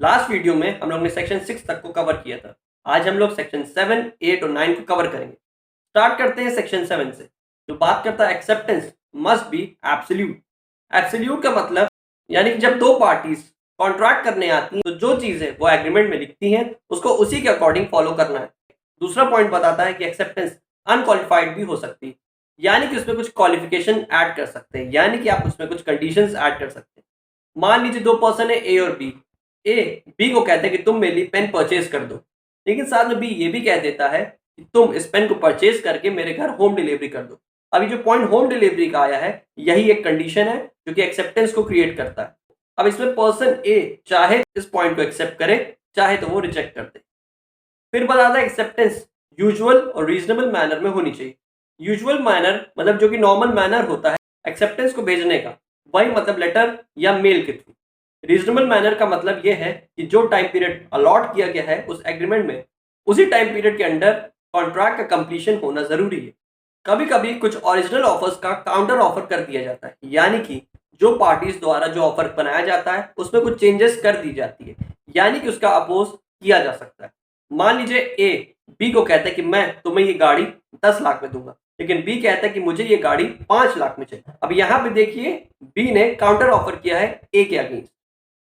Last video में हम लोग ने सेक्शन 6 तक को कवर किया था। आज हम लोग सेक्शन 7, 8 और 9 को कवर करेंगे। स्टार्ट करते हैं सेक्शन 7 से, जो बात करता है acceptance must be absolute. Absolute का मतलब यानी कि जब दो पार्टीज कॉन्ट्रैक्ट करने आती हैं तो जो चीजें वो एग्रीमेंट में लिखती हैं उसको उसी के अकॉर्डिंग फॉलो करना है। दूसरा पॉइंट बताता है कि एक्सेप्टेंस अनक्वालिफाइड भी हो सकती है, यानी कि उसमें कुछ क्वालिफिकेशन ऐड कर सकते हैं, यानी कि आप उसमें कुछ कंडीशंस ऐड कर सकते हैं। मान लीजिए दो पर्सन है ए और बी। ए बी को कहते हैं कि तुम मेरे लिए पेन परचेज कर दो, लेकिन साथ में बी ये भी कह देता है कि तुम इस पेन को परचेज करके मेरे घर होम डिलीवरी कर दो। अभी जो पॉइंट होम डिलीवरी का आया है यही एक कंडीशन है जो कि एक्सेप्टेंस को क्रिएट करता है। अब इसमें पर्सन ए चाहे इस पॉइंट को एक्सेप्ट करे, चाहे तो वो रिजेक्ट कर दे। फिर बताता है एक्सेप्टेंस यूजुअल और रीजनेबल मैनर में होनी चाहिए। यूजुअल मैनर मतलब जो कि नॉर्मल मैनर होता है एक्सेप्टेंस को भेजने का, वही मतलब लेटर या मेल के थ्रू। रीजनेबल मैनर का मतलब यह है कि जो टाइम पीरियड अलॉट किया गया है उस एग्रीमेंट में, उसी टाइम पीरियड के अंडर कॉन्ट्रैक्ट का कंप्लीशन होना जरूरी है। कभी कभी कुछ ओरिजिनल ऑफर्स का काउंटर ऑफर कर दिया जाता है, यानी कि जो पार्टीज द्वारा जो ऑफर बनाया जाता है उसमें कुछ चेंजेस कर दी जाती है, यानी कि उसका अपोज किया जा सकता है। मान लीजिए ए बी को कहता है कि मैं तुम्हें ये गाड़ी 10 लाख में दूंगा, लेकिन बी कहता है कि मुझे ये गाड़ी 5 लाख में चाहिए। अब यहाँ पे देखिए बी ने काउंटर ऑफर किया है ए के अगेंस्ट।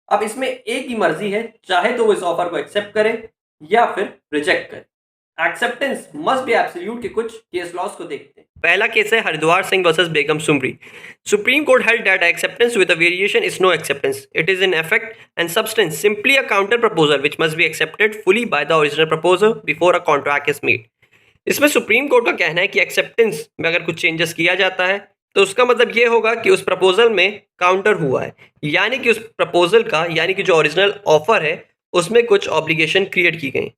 अब इसमें ए की मर्जी है, चाहे तो वो इस ऑफर को एक्सेप्ट करे या फिर रिजेक्ट करे। एक्सेप्टेंस मस्ट बी एब्सोल्यूट के कुछ केस लॉस को देखते हैं। पहला केस है Haridwar Singh versus Begum Sumri. Supreme court held that acceptance with a variation is no acceptance. It is in effect and substance simply a counter proposal which must be accepted fully by the original proposer before a contract is made. इसमें supreme court का कहना है कि acceptance में अगर कुछ changes किया जाता है तो उसका मतलब ये होगा कि उस प्रपोजल में काउंटर हुआ है, यानी कि उस प्रपोजल का यानी कि जो ओरिजिनल ऑफर है उसमें कुछ ऑब्लिगेशन क्रिएट की गई।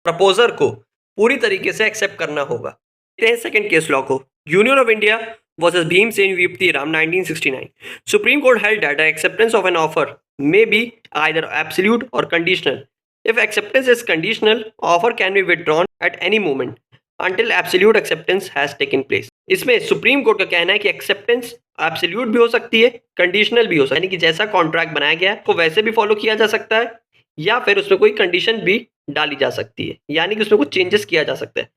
प्रपोजर को पूरी तरीके से एक्सेप्ट करना होगा। सेकंड केस लॉ को, union of India versus Bhimsen Vipati Ram 1969। Supreme court held that acceptance of an offer may be either absolute or conditional. If acceptance is conditional, offer can be withdrawn at any moment until absolute acceptance has taken place. इसमें supreme court का कहना है कि acceptance absolute भी हो सकती है, conditional भी हो सकती है, यानी कि जैसा कॉन्ट्रैक्ट बनाया गया है वो वैसे भी फॉलो किया जा सकता है या फिर उसमें कोई कंडीशन भी डाली जा सकती है, यानी कि उसमें कुछ चेंजेस किया जा सकता है।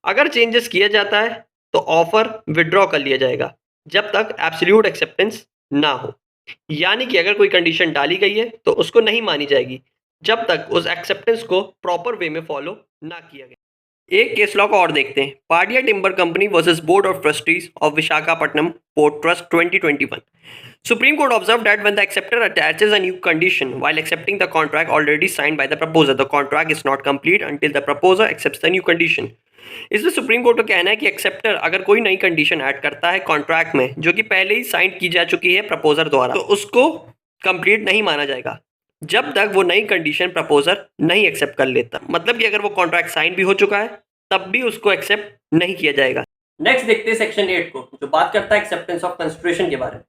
अगर चेंजेस किया जाता है तो ऑफर विड्रॉ कर लिया जाएगा जब तक एब्सोल्यूट एक्सेप्टेंस ना हो, यानी कि अगर कोई कंडीशन डाली गई है तो उसको नहीं मानी जाएगी जब तक उस एक्सेप्टेंस को प्रॉपर वे में फॉलो ना किया गया। एक केस लॉ को और देखते हैं, Padia timber company versus board of trustees of Visakhapatnam port trust 2021। Supreme Court observed that when the acceptor attaches a new condition while accepting the contract already signed by the proposer, the contract is not complete until the proposer accepts the new condition. इसमें supreme court का कहना है कि acceptor अगर कोई नई condition add करता है कॉन्ट्रैक्ट में जो कि पहले ही साइन की जा चुकी है प्रपोजर द्वारा, तो उसको कंप्लीट नहीं माना जाएगा जब तक वो नई कंडीशन प्रपोजर नहीं एक्सेप्ट कर लेता। मतलब कि अगर वो कॉन्ट्रैक्ट साइन भी हो चुका है तब भी उसको एक्सेप्ट नहीं किया जाएगा। नेक्स्ट देखते हैं सेक्शन 8 को, जो बात करता है एक्सेप्टेंस ऑफ कंसिडरेशन के बारे में।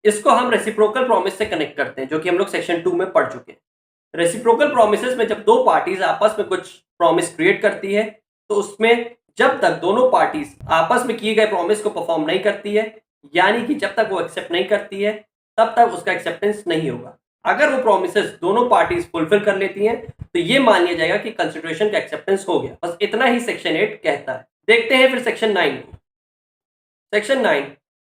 इसको हम रेसिप्रोकल प्रॉमिस से कनेक्ट करते हैं, जो कि हम लोग सेक्शन 2 में पढ़ चुके हैं। रेसिप्रोकल प्रॉमिसेस में जब दो पार्टीज आपस में कुछ प्रॉमिस क्रिएट करती है तो उसमें जब तक दोनों पार्टीज आपस में किए गए प्रॉमिस को परफॉर्म नहीं करती है, यानी कि जब तक वो एक्सेप्ट नहीं करती है तब तक उसका एक्सेप्टेंस नहीं होगा। अगर वो प्रॉमिसेस दोनों पार्टीज फुलफिल कर लेती हैं तो ये मान लिया जाएगा कि कंसिडरेशन का एक्सेप्टेंस हो गया। बस इतना ही सेक्शन 8 कहता है। देखते हैं फिर सेक्शन 9 को। Section 9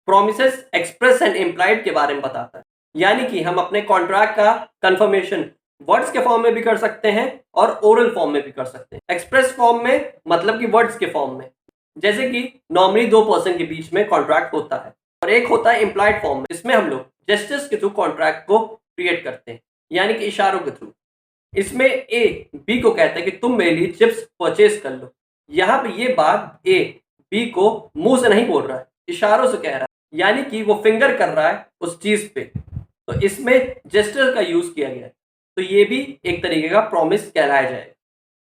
promises express and implied के बारे में बताता है, यानी कि हम अपने कॉन्ट्रैक्ट का कंफर्मेशन वर्ड्स के फॉर्म में भी कर सकते हैं और ओरल फॉर्म में भी कर सकते हैं। एक्सप्रेस फॉर्म में मतलब कि वर्ड्स के फॉर्म में, जैसे कि नॉर्मली दो पर्सन के बीच में कॉन्ट्रैक्ट होता है, और एक होता है इम्प्लाइड फॉर्म में, इसमें हम लोग जेस्चर्स के थ्रू कॉन्ट्रैक्ट को क्रिएट करते हैं, यानी कि इशारों के थ्रू। इसमें ए बी को कहता है कि तुम मेरे लिए चिप्स परचेज कर लो। यहाँ पे ये बात ए बी को मुंह से नहीं बोल रहा है, इशारों से कह रहा है, यानी कि वो फिंगर कर रहा है उस चीज पे, तो इसमें जेस्चर का यूज किया गया है, तो ये भी एक तरीके का प्रॉमिस कहलाया जाए।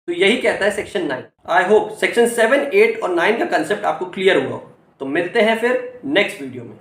तो यही कहता है सेक्शन 9। आई होप सेक्शन 7, 8 और 9 का कंसेप्ट आपको क्लियर हुआ हो। तो मिलते हैं फिर नेक्स्ट वीडियो में।